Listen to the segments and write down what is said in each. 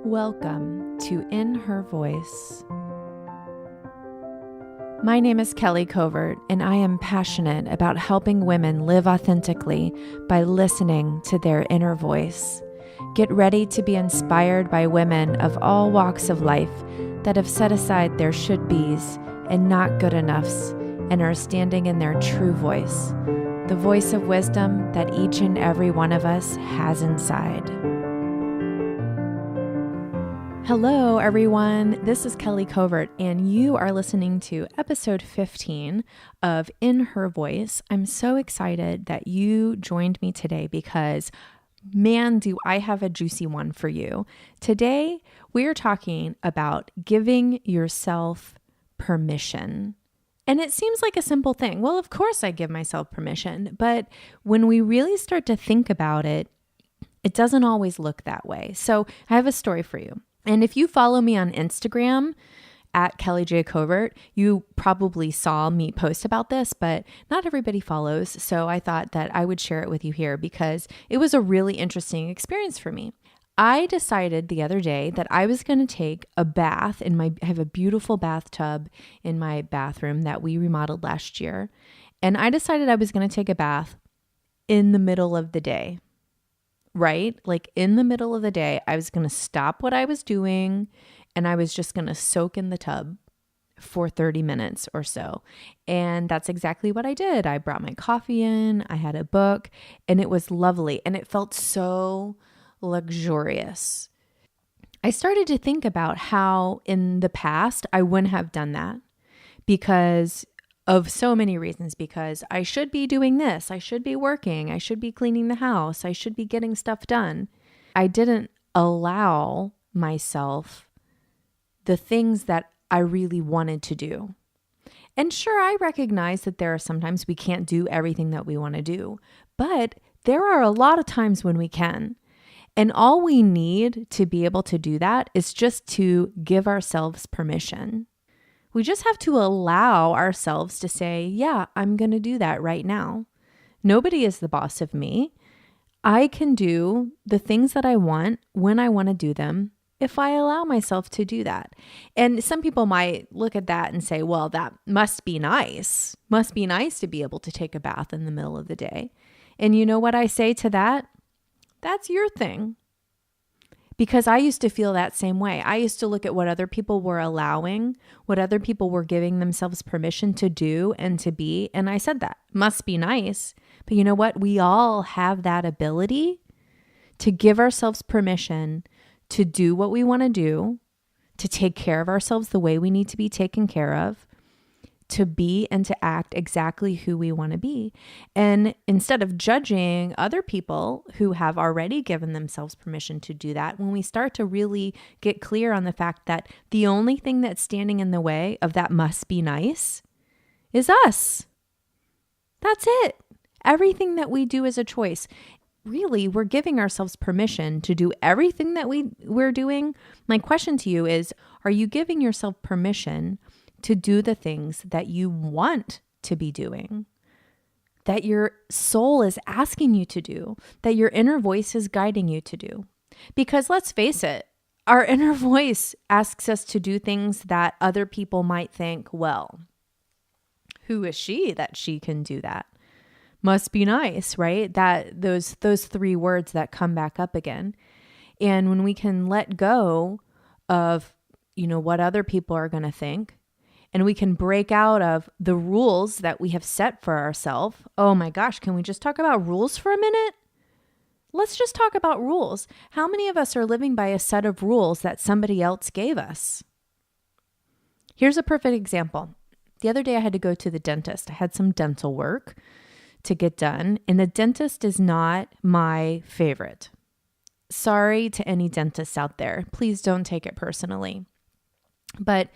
Welcome to In Her Voice. My name is Kelly Covert, and I am passionate about helping women live authentically by listening to their inner voice. Get ready to be inspired by women of all walks of life that have set aside their should-bes and not good enoughs and are standing in their true voice, the voice of wisdom that each and every one of us has inside. Hello, everyone. This is Kelly Covert, and you are listening to episode 15 of In Her Voice. I'm so excited that you joined me today because, man, do I have a juicy one for you. Today, we're talking about giving yourself permission. And it seems like a simple thing. Well, of course I give myself permission, but when we really start to think about it, it doesn't always look that way. So I have a story for you. And if you follow me on Instagram at Kelly J. Covert, you probably saw me post about this, but not everybody follows. So I thought that I would share it with you here because it was a really interesting experience for me. I decided the other day that I was going to take a bath I have a beautiful bathtub in my bathroom that we remodeled last year. And I decided I was going to take a bath in the middle of the day. Right? Like in the middle of the day, I was going to stop what I was doing and I was just going to soak in the tub for 30 minutes or so. And that's exactly what I did. I brought my coffee in, I had a book, and it was lovely. And it felt so luxurious. I started to think about how in the past I wouldn't have done that because of so many reasons, because I should be doing this, I should be working, I should be cleaning the house, I should be getting stuff done. I didn't allow myself the things that I really wanted to do. And sure, I recognize that there are sometimes we can't do everything that we want to do, but there are a lot of times when we can. And all we need to be able to do that is just to give ourselves permission. We just have to allow ourselves to say, yeah, I'm going to do that right now. Nobody is the boss of me. I can do the things that I want when I want to do them if I allow myself to do that. And some people might look at that and say, well, that must be nice. Must be nice to be able to take a bath in the middle of the day. And you know what I say to that? That's your thing. Because I used to feel that same way. I used to look at what other people were allowing, what other people were giving themselves permission to do and to be. And I said that must be nice. But you know what? We all have that ability to give ourselves permission to do what we want to do, to take care of ourselves the way we need to be taken care of, to be and to act exactly who we want to be. And instead of judging other people who have already given themselves permission to do that, when we start to really get clear on the fact that the only thing that's standing in the way of that must be nice is us. That's it. Everything that we do is a choice. Really, we're giving ourselves permission to do everything that we're doing. My question to you is, are you giving yourself permission to do the things that you want to be doing, that your soul is asking you to do, that your inner voice is guiding you to do? Because let's face it, our inner voice asks us to do things that other people might think, well, who is she that she can do that? Must be nice, right? That those three words that come back up again. And when we can let go of, what other people are going to think, and we can break out of the rules that we have set for ourselves. Oh my gosh, can we just talk about rules for a minute? Let's just talk about rules. How many of us are living by a set of rules that somebody else gave us? Here's a perfect example. The other day I had to go to the dentist. I had some dental work to get done, and the dentist is not my favorite. Sorry to any dentists out there. Please don't take it personally. But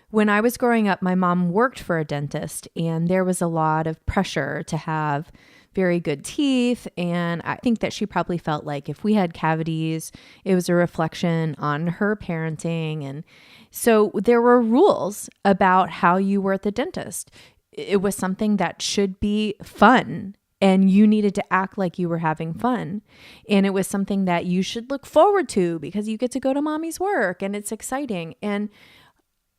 when I was growing up, my mom worked for a dentist, and there was a lot of pressure to have very good teeth. And I think that she probably felt like if we had cavities, it was a reflection on her parenting. And so there were rules about how you were at the dentist. It was something that should be fun and you needed to act like you were having fun. And it was something that you should look forward to because you get to go to mommy's work and it's exciting. And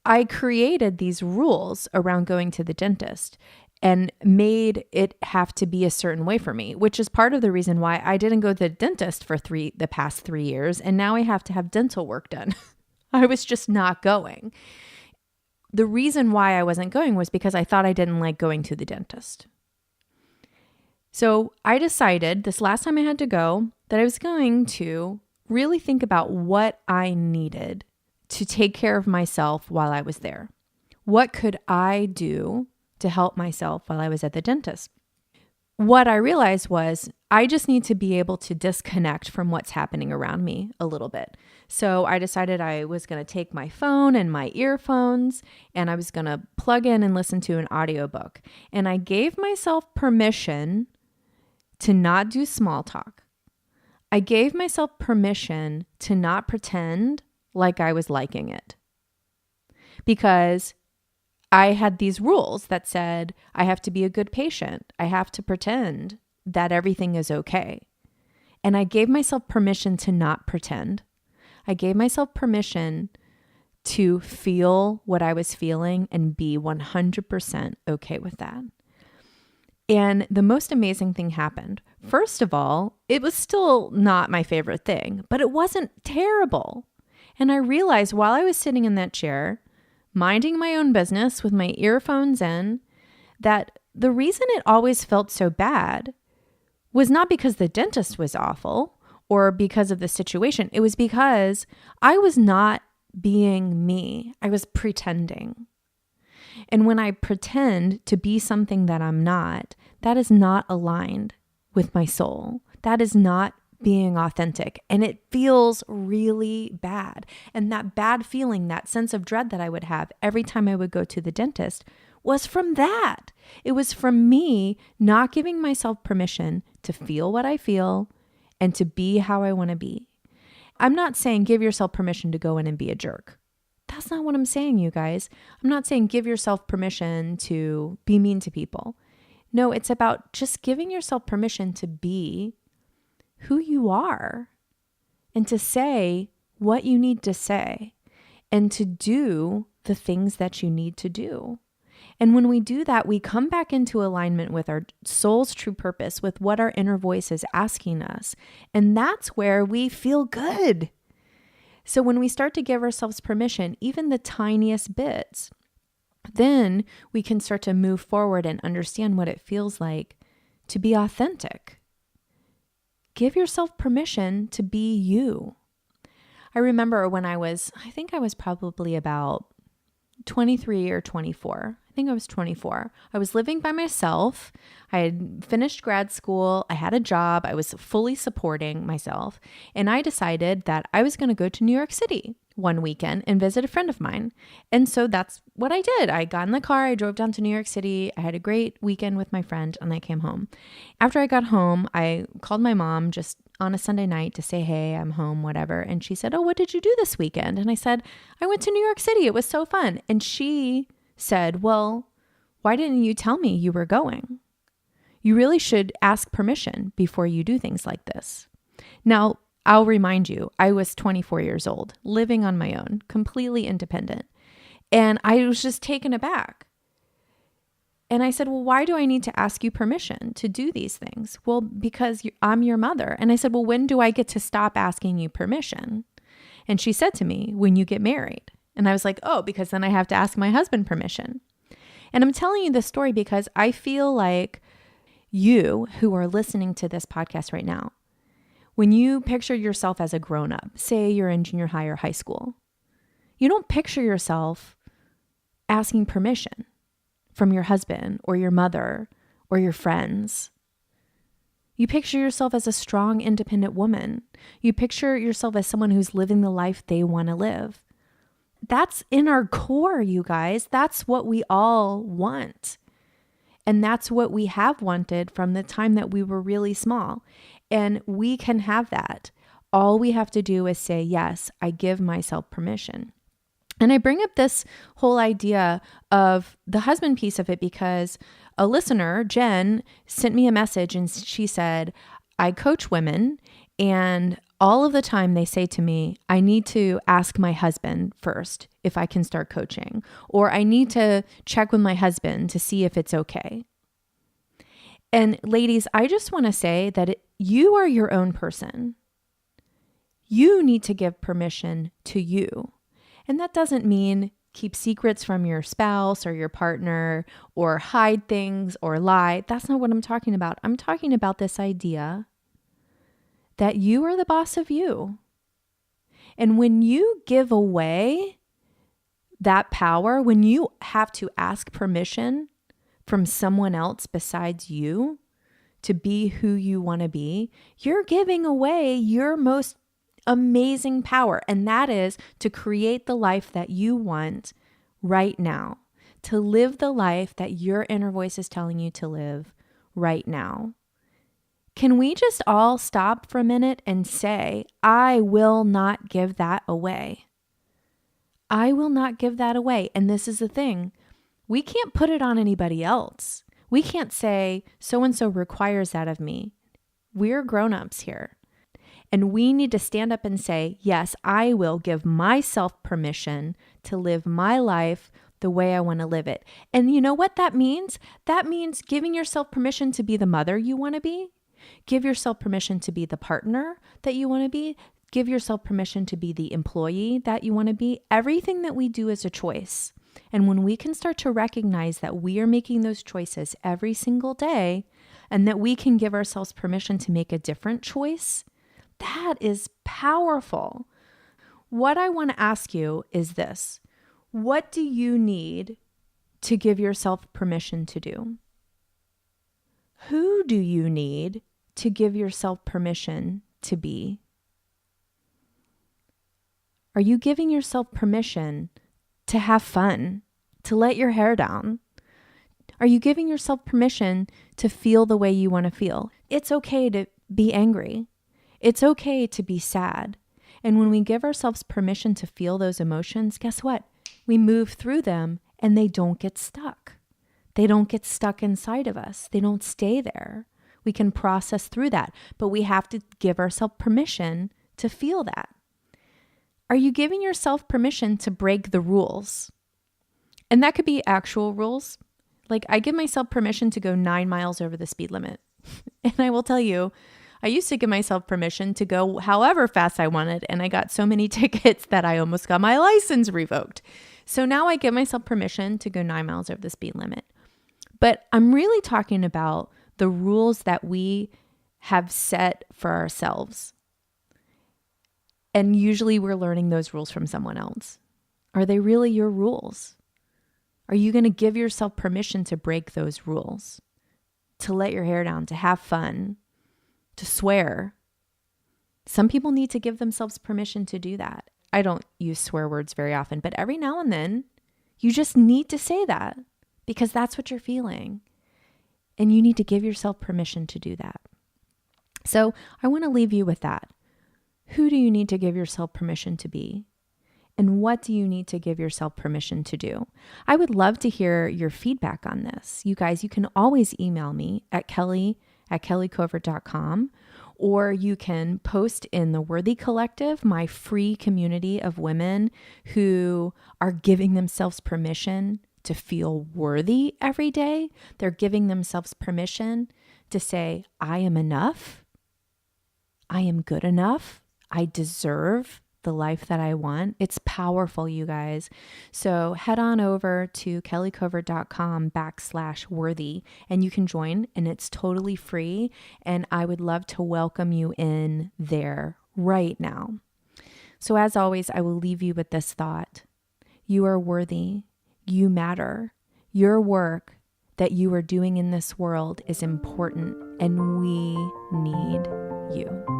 I created these rules around going to the dentist and made it have to be a certain way for me, which is part of the reason why I didn't go to the dentist for the past 3 years. And now I have to have dental work done. I was just not going. The reason why I wasn't going was because I thought I didn't like going to the dentist. So I decided this last time I had to go that I was going to really think about what I needed to take care of myself while I was there. What could I do to help myself while I was at the dentist? What I realized was I just need to be able to disconnect from what's happening around me a little bit. So I decided I was going to take my phone and my earphones and I was going to plug in and listen to an audiobook. And I gave myself permission to not do small talk. I gave myself permission to not pretend like I was liking it. Because I had these rules that said I have to be a good patient. I have to pretend that everything is okay. And I gave myself permission to not pretend. I gave myself permission to feel what I was feeling and be 100% okay with that. And the most amazing thing happened. First of all, it was still not my favorite thing, but it wasn't terrible. And I realized while I was sitting in that chair, minding my own business with my earphones in, that the reason it always felt so bad was not because the dentist was awful or because of the situation. It was because I was not being me. I was pretending. And when I pretend to be something that I'm not, that is not aligned with my soul. That is not being authentic. And it feels really bad. And that bad feeling, that sense of dread that I would have every time I would go to the dentist was from that. It was from me not giving myself permission to feel what I feel and to be how I want to be. I'm not saying give yourself permission to go in and be a jerk. That's not what I'm saying, you guys. I'm not saying give yourself permission to be mean to people. No, it's about just giving yourself permission to be who you are and to say what you need to say and to do the things that you need to do. And when we do that, we come back into alignment with our soul's true purpose, with what our inner voice is asking us. And that's where we feel good. So when we start to give ourselves permission, even the tiniest bits, then we can start to move forward and understand what it feels like to be authentic. Give yourself permission to be you. I remember when I think I was probably about 23 or 24. I think I was 24. I was living by myself. I had finished grad school. I had a job. I was fully supporting myself. And I decided that I was going to go to New York City one weekend and visit a friend of mine. And so that's what I did. I got in the car. I drove down to New York City. I had a great weekend with my friend and I came home. After I got home, I called my mom just on a Sunday night to say, hey, I'm home, whatever. And she said, oh, what did you do this weekend? And I said, I went to New York City. It was so fun. And she said, well, why didn't you tell me you were going? You really should ask permission before you do things like this. Now, I'll remind you, I was 24 years old, living on my own, completely independent. And I was just taken aback. And I said, well, why do I need to ask you permission to do these things? Well, because I'm your mother. And I said, well, when do I get to stop asking you permission? And she said to me, when you get married. And I was like, oh, because then I have to ask my husband permission. And I'm telling you this story because I feel like you who are listening to this podcast right now, when you picture yourself as a grown-up, say you're in junior high or high school, you don't picture yourself asking permission from your husband or your mother or your friends. You picture yourself as a strong, independent woman. You picture yourself as someone who's living the life they want to live. That's in our core, you guys. That's what we all want. And that's what we have wanted from the time that we were really small. And we can have that. All we have to do is say, yes, I give myself permission. And I bring up this whole idea of the husband piece of it because a listener, Jen, sent me a message and she said, I coach women and all of the time they say to me, I need to ask my husband first if I can start coaching, or I need to check with my husband to see if it's okay. And ladies, I just want to say that you are your own person. You need to give permission to you. And that doesn't mean keep secrets from your spouse or your partner or hide things or lie. That's not what I'm talking about. I'm talking about this idea that you are the boss of you. And when you give away that power, when you have to ask permission from someone else besides you to be who you want to be, you're giving away your most amazing power. And that is to create the life that you want right now, to live the life that your inner voice is telling you to live right now. Can we just all stop for a minute and say, I will not give that away. I will not give that away. And this is the thing. We can't put it on anybody else. We can't say, so-and-so requires that of me. We're grown-ups here. And we need to stand up and say, yes, I will give myself permission to live my life the way I want to live it. And you know what that means? That means giving yourself permission to be the mother you want to be. Give yourself permission to be the partner that you want to be. Give yourself permission to be the employee that you want to be. Everything that we do is a choice. And when we can start to recognize that we are making those choices every single day and that we can give ourselves permission to make a different choice, that is powerful. What I want to ask you is this. What do you need to give yourself permission to do? Who do you need to give yourself permission to be? Are you giving yourself permission to have fun, to let your hair down? Are you giving yourself permission to feel the way you want to feel? It's okay to be angry. It's okay to be sad. And when we give ourselves permission to feel those emotions, guess what? We move through them and they don't get stuck. They don't get stuck inside of us. They don't stay there. We can process through that, but we have to give ourselves permission to feel that. Are you giving yourself permission to break the rules? And that could be actual rules. Like I give myself permission to go 9 miles over the speed limit. And I will tell you, I used to give myself permission to go however fast I wanted, and I got so many tickets that I almost got my license revoked. So now I give myself permission to go 9 miles over the speed limit. But I'm really talking about the rules that we have set for ourselves. And usually we're learning those rules from someone else. Are they really your rules? Are you going to give yourself permission to break those rules? To let your hair down, to have fun, to swear? Some people need to give themselves permission to do that. I don't use swear words very often, but every now and then you just need to say that because that's what you're feeling. And you need to give yourself permission to do that. So I want to leave you with that. Who do you need to give yourself permission to be? And what do you need to give yourself permission to do? I would love to hear your feedback on this. You guys, you can always email me at kelly@kellycovert.com, or you can post in the Worthy Collective, my free community of women who are giving themselves permission to feel worthy every day. They're giving themselves permission to say, I am enough. I am good enough. I deserve the life that I want. It's powerful, you guys. So head on over to kellycovert.com/worthy and you can join, and it's totally free. And I would love to welcome you in there right now. So as always, I will leave you with this thought. You are worthy. You matter. Your work that you are doing in this world is important, and we need you.